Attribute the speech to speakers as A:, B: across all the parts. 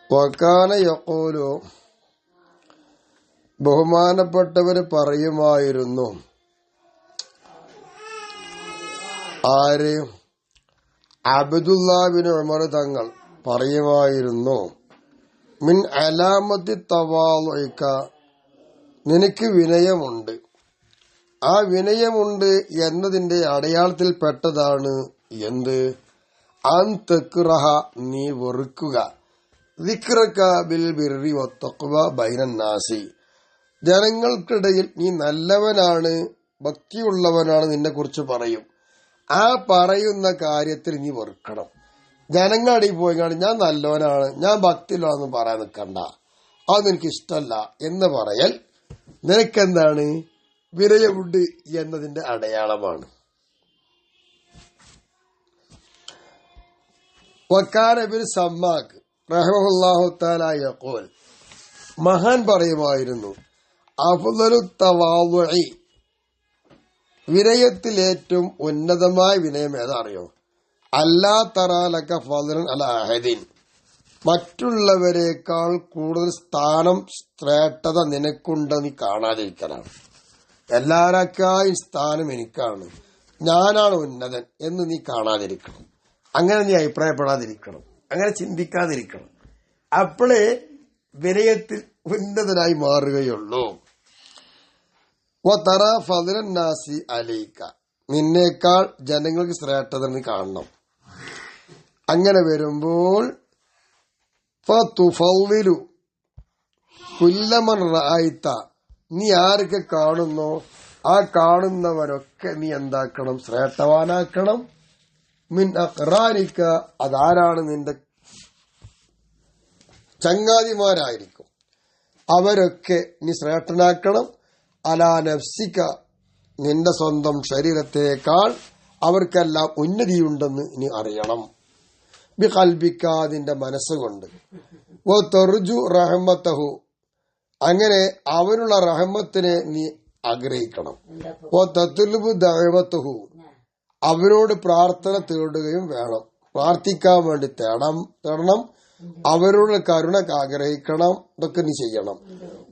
A: വകാന യഖൂലു ബഹുമാനപ്പെട്ടവര് പറയുമായിരുന്നു. ആര്? Abdullah bin Umar തങ്ങൾ പറയുമായിരുന്നു, മിൻ അലാമത്തി തവാളുഇക, നിനക്ക് വിനയമുണ്ട്. ആ വിനയമുണ്ട് എന്നതിന്റെ അടയാളത്തിൽ പെട്ടതാണ് എന്ത്? അൻ തക്റഹ, നീ വെറുക്കുക, ദിക്റക ബിൽ ബിർരി വത്തഖ്വ ബൈനൻ നാസി, ജനങ്ങൾക്കിടയിൽ നീ നല്ലവനാണ്, ഭക്തിയുള്ളവനാണ് നിന്നെ കുറിച്ച് പറയും. ആ പറയുന്ന കാര്യത്തിൽ നീ വെറുക്കണം. ജനങ്ങളുടെ പോയി ഞാൻ നല്ലവനാണ്, ഞാൻ ഭക്തിയുള്ളതെന്ന് പറയാൻ നിൽക്കണ്ട, അതൊന്നും എനിക്ക് ഇഷ്ടമല്ല എന്ന് പറയൽ നിനക്കെന്താണ്? വിനയമുണ്ട് എന്നതിന്റെ അടയാളമാണ്. വക്കാന ഇബ്നു സമ്മാക്ക് റഹിമഹുല്ലാഹു തആല യഖൂൽ, മഹാൻ പറയുമായിരുന്നു, അഫ്ളലു തവാളുഇ, വിനയത്തിൽ ഏറ്റവും ഉന്നതമായ വിനയം ഏതാറിയോ? അല്ലാ തറാലക ഫളൻ അല അഹദിൻ, മറ്റുള്ളവരെക്കാൾ കൂടുതൽ സ്ഥാനം ശ്രേഷ്ഠത നിനക്കുണ്ടെന്ന് നീ കാണാതിരിക്കലാണ്. എല്ലാരേക്കായും സ്ഥാനം എനിക്കാണ്, ഞാനാണ് ഉന്നതൻ എന്ന് നീ കാണാതിരിക്കണം. അങ്ങനെ നീ അഭിപ്രായപ്പെടാതിരിക്കണം, അങ്ങനെ ചിന്തിക്കാതിരിക്കണം. അപ്പോഴേ വിനയത്തിൽ ഉന്നതനായി മാറുകയുള്ളൂ. വതറ ഫളൻ നാസി അലൈക, നിന്നേക്കാൾ ജനങ്ങൾക്ക് ശ്രേഷ്ഠത നീ കാണണം. അങ്ങനെ വരുമ്പോൾ ഫതുഫളിലു കുല്ലമൻ റഅയ്ത, നീ ആരൊക്കെ കാണുന്നോ ആ കാണുന്നവരൊക്കെ നീ എന്താക്കണം? ശ്രേഷ്ഠവാനാക്കണം. മിൻ അഖ്റാനിക, അതാരാണ്? നിന്റെ ചങ്ങാതിമാരായിരിക്കും, അവരൊക്കെ നീ ശ്രേഷ്ഠനാക്കണം. അലാ നഫ്സിക, നിന്റെ സ്വന്തം ശരീരത്തേക്കാൾ അവർക്കെല്ലാം ഉന്നതിയുണ്ടെന്ന് നീ അറിയണം. ബി ഖൽബിക, നിന്റെ മനസ്സുകൊണ്ട്. വ തർജു റഹ്മതഹു, അങ്ങനെ അവനുള്ള റഹ്മത്തിനെ നീ ആഗ്രഹിക്കണം. വ തത്ലുബു ദഅവതഹു, അവരോട് പ്രാർത്ഥന തേടുകയും വേണം, പ്രാർത്ഥിക്കാൻ വേണ്ടി തേടണം. അവരോട് കരുണ ആഗ്രഹിക്കണം. ഇതൊക്കെ നീ ചെയ്യണം.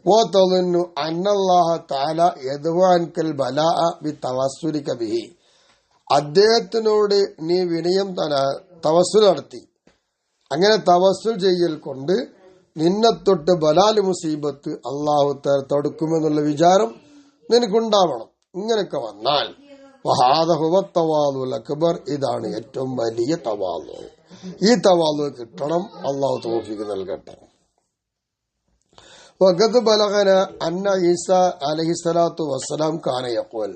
A: വ തദുന്നു അന്നല്ലാഹ തആല യദ്ഉ അൻകൽ ബലാഅ ബി തവസ്സുലിക ബിഹി, അദ്ദേഹത്തിനോട് നീ വിനയം തവസ്സുൽ നടത്തി, അങ്ങനെ തവസ്സുൽ ചെയ്യൽ കൊണ്ട് നിന്നെ തൊട്ട് ബലാല് മുസീബത്ത് അള്ളാഹു തആല തടുക്കുമെന്നുള്ള വിചാരം നിനക്കുണ്ടാവണം. ഇങ്ങനെയൊക്കെ വന്നാൽ വഹാദ ഹുവ തവാളുൽ അക്ബർ, ഇതാണ് ഏറ്റവും വലിയ തവാളു. ഈ തവാളു കിട്ടണം. അള്ളാഹു തൗഫീഖ് നൽകട്ടെ. വഖദ് ബലഗന അന്ന ഈസ അലൈഹിസ്സലാത്തു വസ്സലാം കാന യഖൂൽ,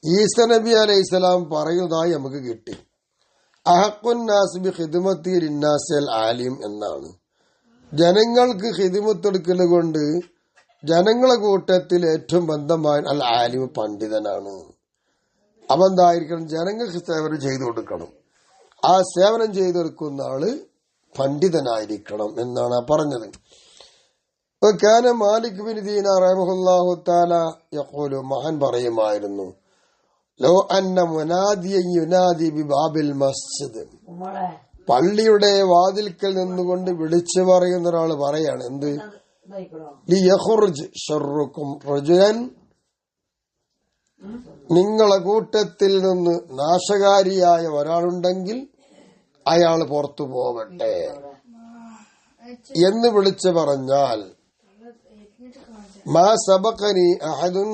A: ഈസ നബി അലൈഹിസ്സലാം പറയുന്നതായി നമുക്ക് കിട്ടി. അഹഖുൻ നാസ് ബി ഖിദ്മത്തി ലിന്നാസ് അൽ ആലിം എന്നാണ്. ജനങ്ങൾക്ക് ഖിദ്മത്തെടുക്കൽ കൊണ്ട് ജനങ്ങളെ കൂട്ടത്തിൽ ഏറ്റവും ബന്ധമായ അൽ ആലിം, പണ്ഡിതനാണ്. അപ്പൊ എന്തായിരിക്കണം? ജനങ്ങൾക്ക് സേവനം ചെയ്തു കൊടുക്കണം. ആ സേവനം ചെയ്തെടുക്കുന്ന ആള് പണ്ഡിതനായിരിക്കണം എന്നാണ് പറഞ്ഞത്. കാന മാലിക് ബിൻ ദീനാർ റഹിമഹുല്ലാഹു തആല യഖൂലു, മഹാൻ പറയുമായിരുന്നു, ലോ അന്ന മുനാദിയൻ യുനാദി ബി ബാബിൽ മസ്ജിദ്, പള്ളിയുടെ വാതിൽക്കൽ നിന്നുകൊണ്ട് വിളിച്ചു പറയുന്ന ഒരാൾ പറയാണ്, എന്ത്? ലിയഖ്റുജ് ശർറുക്കും റജുലൻ, നിങ്ങളെ കൂട്ടത്തിൽ നിന്ന് നാശകാരിയായ ഒരാളുണ്ടെങ്കിൽ അയാൾ പുറത്തു പോവട്ടെ എന്ന് വിളിച്ചു പറഞ്ഞാൽ, മാ സബഖനി അഹദുൻ,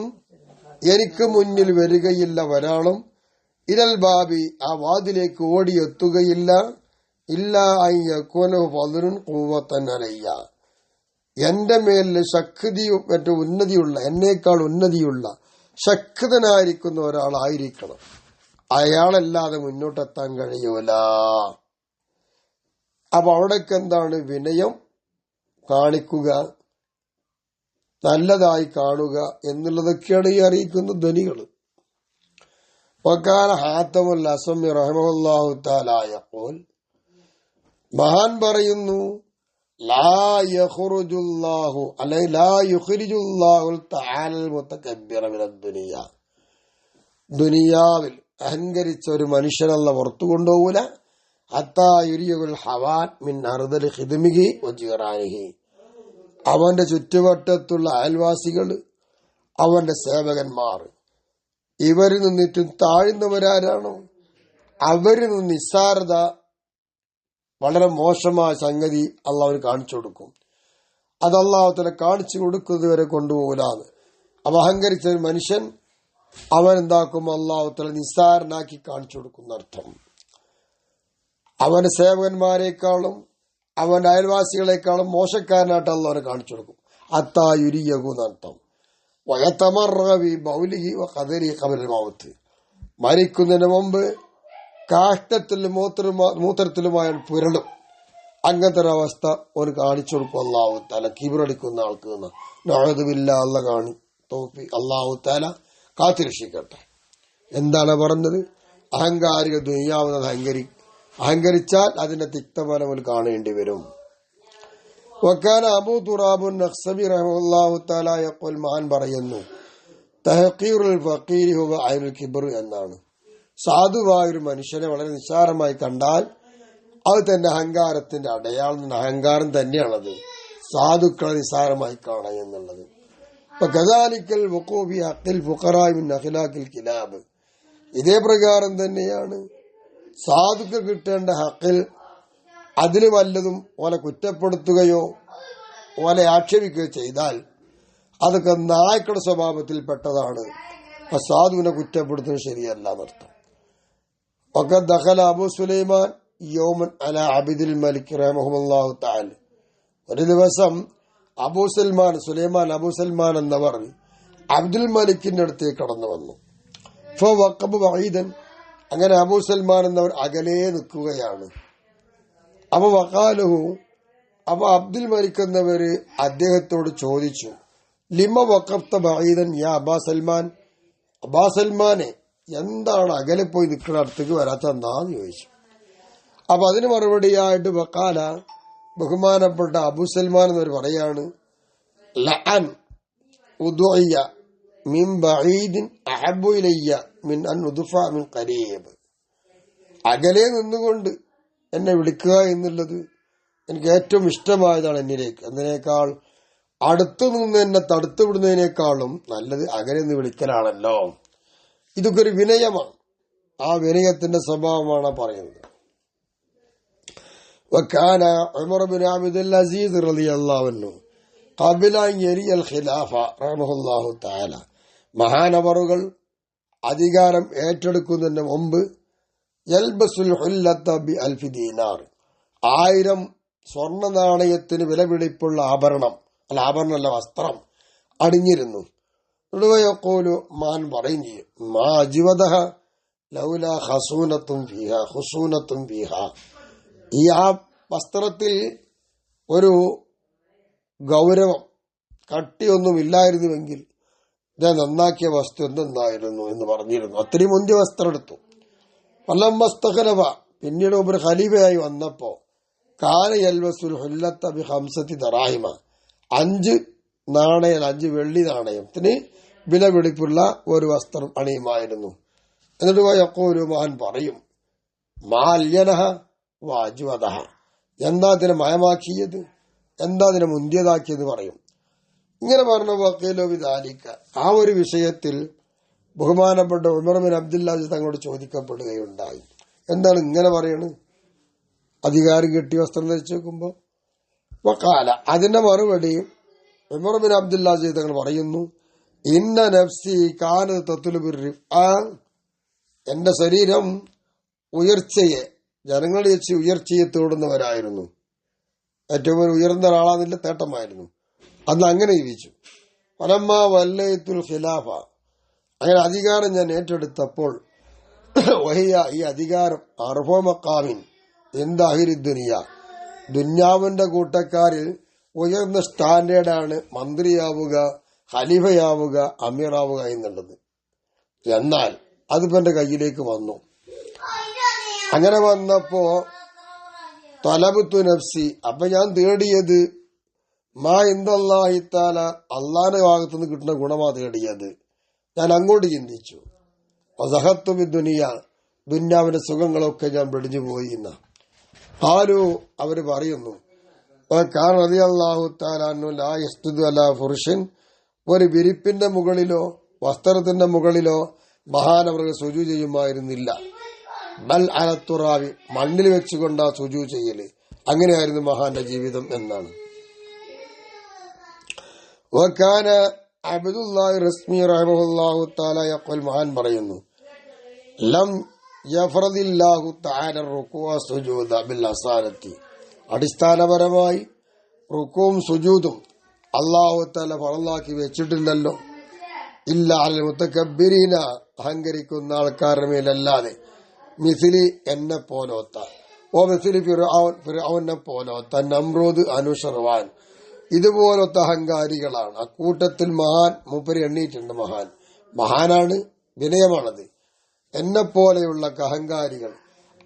A: എനിക്ക് മുന്നിൽ വരികയില്ല ഒരാളും, ഇലൽ ബാബി, ആ വാതിലേക്ക് ഓടിയെത്തുകയില്ല, ഇല്ലാ അൻ യകൂന ഫളൻ ഖുവ്വതൻ അലയ്യ, എന്റെ മേലിൽ ശക്തിയും ഏറ്റവും ഉന്നതിയുള്ള, എന്നേക്കാൾ ഉന്നതിയുള്ള ശക്തനായിരിക്കുന്ന ഒരാളായിരിക്കണം. അയാളല്ലാതെ മുന്നോട്ടെത്താൻ കഴിയൂല. അപ്പൊ അവിടേക്ക് എന്താണ്? വിനയം കാണിക്കുക, നല്ലതായി കാണുക എന്നുള്ളതൊക്കെയാണ് ഈ അറിയിക്കുന്ന ധ്വനികൾ. വകാന ഹാത്തമുൽ അസ്മി റഹിമഹുല്ലാഹു തആല യഖൂൽ, മഹാൻ പറയുന്നു, ലാ യഖ്റുജുല്ലാഹു അലൈ ലാ യുഖ്രിജുല്ലാഹു തആലൽ മുതകബ്ബിറ മിനദ് ദുനിയ, ദുനിയാവിൽ അഹങ്കരിച്ച ഒരു മനുഷ്യനല്ല പുറത്തു കൊണ്ടുപോകൂല, ഹത്താ യുരിയുൽ ഹവാൻ മിൻ അർദൽ ഖിദ്മിഹി വജിറാനിഹി. അവന്റെ ചുറ്റുവട്ടത്തുള്ള അയൽവാസികൾ, അവന്റെ സേവകന്മാർ, ഇവരിൽ നിന്നിട്ടും താഴ്ന്നവരാരാണോ അവരിൽ നിന്ന് നിസ്സാരത, വളരെ മോശമായ സംഗതി അള്ളാഹു കാണിച്ചു കൊടുക്കും. അത് അള്ളാഹുവിനെ കാണിച്ചു കൊടുക്കുന്നത് വരെ കൊണ്ടുപോകൂലാന്ന്. അഹങ്കരിച്ച ഒരു മനുഷ്യൻ അവൻ എന്താക്കും? അള്ളാഹുവിനെ നിസ്സാരനാക്കി കാണിച്ചു കൊടുക്കുന്ന അർത്ഥം. അവന്റെ സേവകന്മാരെക്കാളും അവന്റെ അയൽവാസികളെക്കാളും മോശക്കാരനായിട്ട് അള്ളാഹുവിനെ കാണിച്ചു കൊടുക്കും. അത്തായുരിയകുന്നർത്ഥം. വയത്തമറവി ബൗലിഹി വഖദരി ഖബൽ മൗത്ത്. മരിക്കുന്നതിന് മുമ്പ് കാഷ്ടത്തിലും മൂത്രത്തിലുമായ പുരളും. അങ്ങനത്തെ ഒരവസ്ഥ ഒരു കാണിച്ചു കൊടുക്കും അള്ളാഹു താല. കിബറടിക്കുന്ന ആൾക്ക് നഅൂദുബില്ലാ അള്ളാഹു താല കാത്തിരക്ഷിക്കട്ടെ. എന്താണ് പറഞ്ഞത്? അഹങ്കാരിക ദുനിയാവുന്നത് അഹങ്കരിച്ചാൽ അതിന്റെ തിക്തഫലം കാണേണ്ടി വരും. വക്കാന അബൂ തുറാബുൻ നഖ്സബി റഹിമഹുല്ലാഹു തആല യഖൂൽ, മഹാൻ പറയുന്നു, തഹ്ഖീറുൽ ഫഖീരി ഹുവ ഐനുൽ കിബ്ർ എന്നാണ്. സാധുവായൊരു മനുഷ്യനെ വളരെ നിസ്സാരമായി കണ്ടാൽ അത് തന്നെ അഹങ്കാരത്തിന്റെ അടയാളം. അഹങ്കാരം തന്നെയാണത്, സാധുക്കളെ നിസ്സാരമായി കാണുക എന്നുള്ളത്. ഇതേ പ്രകാരം തന്നെയാണ് സാധുക്കൾ കിട്ടേണ്ട ഹക്കിൽ അതിൽ വല്ലതും ഓലെ കുറ്റപ്പെടുത്തുകയോ ഓലെ ആക്ഷേപിക്കുകയോ ചെയ്താൽ അതൊക്കെ നായ്ക്കളുടെ സ്വഭാവത്തിൽപ്പെട്ടതാണ്. സാധുവിനെ കുറ്റപ്പെടുത്തുന്നത് ശരിയല്ല എന്നർത്ഥം. ഒക്കെ ദഖല അബൂ സുലൈമാൻ യൗമൻ അലാ അബ്ദുൽ മലിക് റഹിമഹുല്ലാഹു തആല. ഒരു ദിവസം സുലൈമാൻ അബൂ സൽമാൻ എന്നവർ അബ്ദുൽ മലിക്കിന്റെ അടുത്തേക്ക് കടന്നു വന്നു. ഫവഖബ ബഈദൻ, അങ്ങനെ അബൂ സൽമാൻ എന്നവർ അകലെ നിൽക്കുകയാണ്. അപ്പൊ വഖാലഹു, അപ്പൊ അബ്ദുൽ മലിക് എന്നവര് അദ്ദേഹത്തോട് ചോദിച്ചു, ലിമ വഖഫ്ത ബഈദൻ യാ അബാ സൽമാൻ, അബാ സൽമാനെ എന്താണ് അകലെ പോയി നിൽക്കുന്ന അടുത്തേക്ക് വരാത്തെന്നാന്ന് ചോദിച്ചു. അപ്പൊ അതിന് മറുപടിയായിട്ട് വഖാല, ബഹുമാനപ്പെട്ട അബൂ സൽമാൻ എന്നവർ പറയാണ്, ലഅൻ ഉദുഇയ മിൻ ബഈദിൻ അഹബ്ബു ഇലയ്യ മിൻ അൻ ഉദ്ഫ മിൻ ഖരീബ്. അകലെ നിന്നുകൊണ്ട് എന്നെ വിളിക്കുക എന്നുള്ളത് എനിക്ക് ഏറ്റവും ഇഷ്ടമായതാണ് എന്നിലേക്ക്. എന്നതിനേക്കാൾ അടുത്തു നിന്ന് എന്നെ തടുത്തു വിടുന്നതിനേക്കാളും നല്ലത് അകലെ നിന്ന് വിളിക്കലാണല്ലോ. ഇതൊക്കെ ഒരു വിനയമാണ്. ആ വിനയത്തിന്റെ സ്വഭാവമാണ് പറയുന്നത്. وكان عمر بن عبد العزيز رضي الله عنه قبل أن يري الخلافة رحمه الله تعالى. മഹാനവറുകൾ അധികാരം ഏറ്റെടുക്കുന്നതിന് മുമ്പ് യൽബസുൽ ഹുല്ലത ബി അൽഫി ദീനാർ, 1000 സ്വർണ്ണ നാണയത്തിന് വിലപിടിപ്പുള്ള ആഭരണമല്ല വസ്ത്രം അണിഞ്ഞിരുന്നു. മാൻ പറയും ചെയ്യും, മാ അജ്വദഹ ലൗലാ ഖുസൂനത്തും ഫീഹാ. ഈ ആ വസ്ത്രത്തിൽ ഒരു ഗൗരവം, കട്ടിയൊന്നും ഇല്ലായിരുന്നുവെങ്കിൽ ഞാൻ നന്നാക്കിയ വസ്തു എന്തെന്നായിരുന്നു എന്ന് പറഞ്ഞിരുന്നു. അത്രയും മുന്തിയ വസ്ത്രം എടുത്തു. വല്ലം വസ്തഖലവ, പിന്നീട് ഒരു ഖലീഫയായി വന്നപ്പോ കാന യൽവസുൽ ഹുല്ലത ബി 5 ദറാഹിമ, 5 വെള്ളി നാണയത്തിന് വിലപിടിപ്പുള്ള ഒരു വസ്ത്രം അണിയുമായിരുന്നു. എന്നിട്ട് യഖൂലു, മഹാൻ പറയും, മാല്യനഹ വാജ്വദഹ, എന്താ അതിനെ മയമാക്കിയത്, എന്താ അതിനെ മുന്തിയതാക്കിയത് പറയും. ഇങ്ങനെ പറഞ്ഞ വക്കീലോ വിദാലിക്ക, ആ ഒരു വിഷയത്തിൽ ബഹുമാനപ്പെട്ട ഉമർ ബിൻ അബ്ദുൽ അസീസ് തങ്ങളോട് ചോദിക്കപ്പെടുകയുണ്ടായി. എന്താണ് ഇങ്ങനെ പറയണത്? അധികാരം കിട്ടിയ വസ്ത്രം ധരിച്ചു വെക്കുമ്പോ വക്കാല, അതിന്റെ മറുപടി ഉമർ ബിൻ അബ്ദുൽ അസീസ് തങ്ങൾ പറയുന്നു, ഇന്ന നഫ്സി കാനത് തത്ലുബിർ റിഫ്ആ, എന്റെ ശരീരം ഉയർച്ചയെ, ജനങ്ങളെ വെച്ച് ഉയർച്ചയെ തേടുന്നവരായിരുന്നു. ഏറ്റവും ഉയർന്ന ഒരാളാന്നില്ല തേട്ടമായിരുന്നു. അന്ന് അങ്ങനെ ജീവിച്ചു. ഫലമ്മ വല്ലയത്തുൽ ഖിലാഫ, അങ്ങനെ അധികാരം ഞാൻ ഏറ്റെടുത്തപ്പോൾ വഹിയ, ഈ അധികാരം അർഫോ മഖാമിൻ എന്താഹിരി ദുനിയ, ദുന്യാവിന്റെ കൂട്ടക്കാരിൽ ഉയർന്ന സ്റ്റാൻഡേർഡാണ് മന്ത്രിയാവുക, ഖലീഫയാവുക, അമീറാവുക എന്നുള്ളത്. എന്നാൽ അതിപ്പോ എന്റെ കയ്യിലേക്ക് വന്നു. അങ്ങനെ വന്നപ്പോ തലബത്തു നഫ്സി, അപ്പൊ ഞാൻ തേടിയത് മാ ഇന്ദല്ലാഹി തആല, അള്ളാന്റെ ഭാഗത്തുനിന്ന് കിട്ടുന്ന ഗുണമാ തേടിയത്. ഞാൻ അങ്ങോട്ട് ചിന്തിച്ചു. ദുനിയ, ദുന്യാവിന്റെ സുഖങ്ങളൊക്കെ ഞാൻ വെടിഞ്ഞു പോയി. ഹാലു അവര് പറയുന്നു റളിയല്ലാഹു തആല അൻഹു ലാ യസ്ജുദു അലാ ഫുർഷിൻ, ഒരു വിരിപ്പിന്റെ മുകളിലോ വസ്ത്രത്തിന്റെ മുകളിലോ മഹാനവറുകൾ സുജൂ ചെയ്യുമായിരുന്നില്ല. ബൽ അലത്തുറാവി, മണ്ണിൽ വെച്ചുകൊണ്ടാ സുജൂ ചെയ്യല്. അങ്ങനെയായിരുന്നു മഹാന്റെ ജീവിതം എന്നാണ്. വകാന അബ്ദുല്ലാഹി റസ്മി റഹിമഹുല്ലാഹു തആല യഖുൽ, മഹാൻ പറയുന്നു, ലം യഫ്റദില്ലാഹു തആല റുകൂഅ സുജൂദ ബിൽ അസാലത്തി, അടിസ്ഥാനപരമായി റുകൂഉം സുജൂദും അല്ലാഹു തആല ഫറളാക്കി വെച്ചിട്ടില്ലല്ലോ. ഇല്ല അൽ മുതകബ്ബിരീന, അഹങ്കരിക്കുന്ന ആൾക്കാരുടെ മേലല്ലാതെ. മിസ്ലി, എന്നെ പോലോത്ത, ഓ മിസ്ലി ഫിർഔനെ പോലോത്ത, നമ്രൂദ്, അനുഷർവാൻ, ഇതുപോലത്തെ അഹങ്കാരികളാണ്. അക്കൂട്ടത്തിൽ മഹാൻ മൂപ്പര് എണ്ണീറ്റുണ്ട്. മഹാനാണ്, വിനയമാണത്. എന്നെ പോലെയുള്ള അഹങ്കാരികൾ,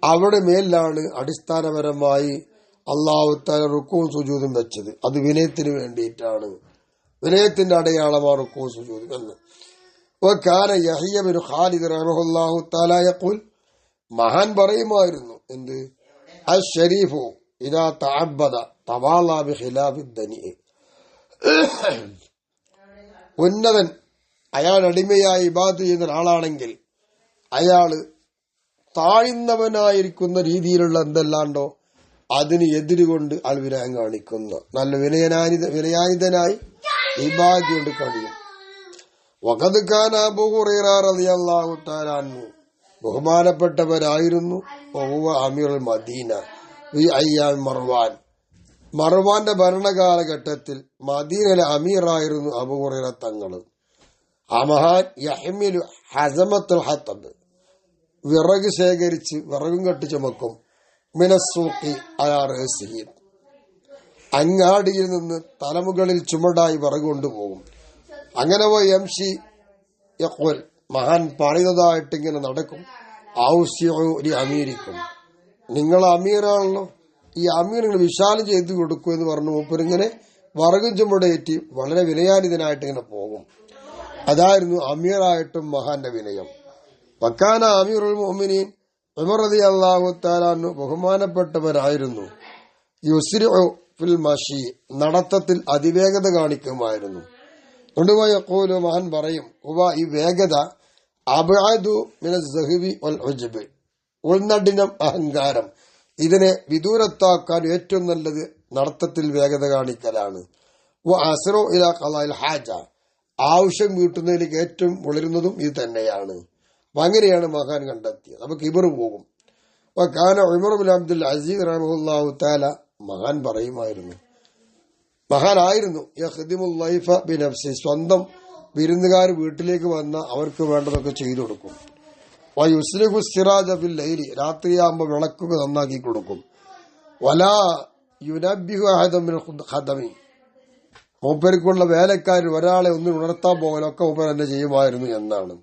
A: അവിടെ മേലാണ് അടിസ്ഥാനപരമായി അല്ലാഹു തആല റുകൂഉം സുജൂദും വെച്ചത്. അത് വിനയത്തിന് വേണ്ടിയിട്ടാണ്, വിനയത്തിന്റെ അടയാളമാണ് റുകൂഉം സുജൂദും എന്ന്. വകാന യഹ്യ ബിൻ ഖാലിദ് റഹിമഹുല്ലാഹു തആല യഖൂൽ, മഹാൻ പറയുമായിരുന്നു, എന്ത്, അശ്ശരീഫു ഇദാ തഅബ്ബദ തവാളാ ബിഖിലാഫി ദനി, ഉന്നതൻ അയാൾ അടിമയായി ഇബാദത്ത് ചെയ്യുന്ന ഒരാളാണെങ്കിൽ അയാള് താഴ്ന്നവനായിരിക്കുന്ന രീതിയിലുള്ള എന്തെല്ലാണ്ടോ അതിന് എതിരുകൊണ്ട് ആൾ വിനയം കാണിക്കുന്നു. നല്ല വിനയാനിതനായി ഇബാദത്ത് കൊണ്ട് കഴിയും. വഖദ് കാന അബൂ ഹുറൈറ റളിയല്ലാഹു തആല അൻഹു, ബഹുമാനപ്പെട്ടവരായിരുന്നു, അമീറുൽ മദീന ഈ അയ്യാം മർവാൻ, മർവാന്റെ ഭരണകാലഘട്ടത്തിൽ മദീനയിലെ അമീറായിരുന്നു അബൂ ഹുറൈറ തങ്ങൾ. ആ മഹാൻ യഹ്മിലു ഹസമത്തുൽ ഹത്തബ്, വിറക് ശേഖരിച്ച് വിറകും കെട്ടി ചുമക്കും. മിനസ്സൂഖി അലാ റഅസിഹി, അങ്ങാടിയിൽ നിന്ന് തലമുകളിൽ ചുമടായി വിറക് കൊണ്ടുപോകും. അങ്ങനെ പോയി യംശി യഖുൽ, മഹാൻ പറയുന്നതായിട്ട് ഇങ്ങനെ നടക്കും. ഔസിഉ ലി അമീരിക്കും, നിങ്ങൾ അമീറാണല്ലോ, ഈ അമീറിന് വിശാലം ചെയ്തു കൊടുക്കൂ എന്ന് പറഞ്ഞു മൂപ്പരിങ്ങനെ വിറകും ചുമടേറ്റി വളരെ വിനയാനിതനായിട്ട് ഇങ്ങനെ പോകും. അതായിരുന്നു അമീറായിട്ടും മഹാന്റെ വിനയം. വക്കാന അമീറുൽ മുഅ്മിനീൻ ഉമർ റളിയല്ലാഹു തആല അൻഹു, ബഹുമാനപ്പെട്ടവരായിരുന്നു, യുസ്രിഉ ഫിൽ മശി, നടത്തത്തിൽ അതിവേഗത കാണിക്കുമായിരുന്നു. കൊണ്ടുപോയ യഖൂലു, മഹാൻ പറയും, ഈ വേഗത അബ്അദു മിനസ് സഹ്വി വൽ ഉജ്ബ്, ഉൾനടിനം, അഹങ്കാരം, ഇതിനെ വിദൂരത്താക്കാൻ ഏറ്റവും നല്ലത് നടത്തത്തിൽ വേഗത കാണിക്കലാണ്. വഅസ്റു ഇലാ ഖളാഇൽ ഹാജ, ആവശ്യം വീട്ടുന്നതിലേക്ക് ഏറ്റവും വളരുന്നതും ഇത് തന്നെയാണ്. അങ്ങനെയാണ് മഹാൻ കണ്ടെത്തിയത്. അപ്പൊ കിബർ പോകും. കാന ഉമർ ബിൻ അബ്ദുൽ അസീസ് റഹിമഹുല്ലാഹു തആല, മഹാൻ പറയുമായിരുന്നു, മഹാനായിരുന്നു, യഖ്ദിമുൽ ലൈഫ ബിനഫ്സി, സ്വന്തം വിരുന്നുകാർ വീട്ടിലേക്ക് വന്ന അവർക്ക് വേണ്ടതൊക്കെ ചെയ്തു കൊടുക്കും. വയുസ്ലിഹു സിറാജ ബിൽ ലൈലി, രാത്രിയാകുമ്പോൾ വിളക്കുക നന്നാക്കി കൊടുക്കും. വലാ യുനബ്ബിഹു അഹദൻ മിൻ ഖദമി, മൂപ്പർക്കുള്ള വേലക്കാർ ഒരാളെ ഒന്നും ഉണർത്താൻ പോകലൊക്കെ മൂപ്പർ തന്നെ ചെയ്യുമായിരുന്നു എന്നാണ്.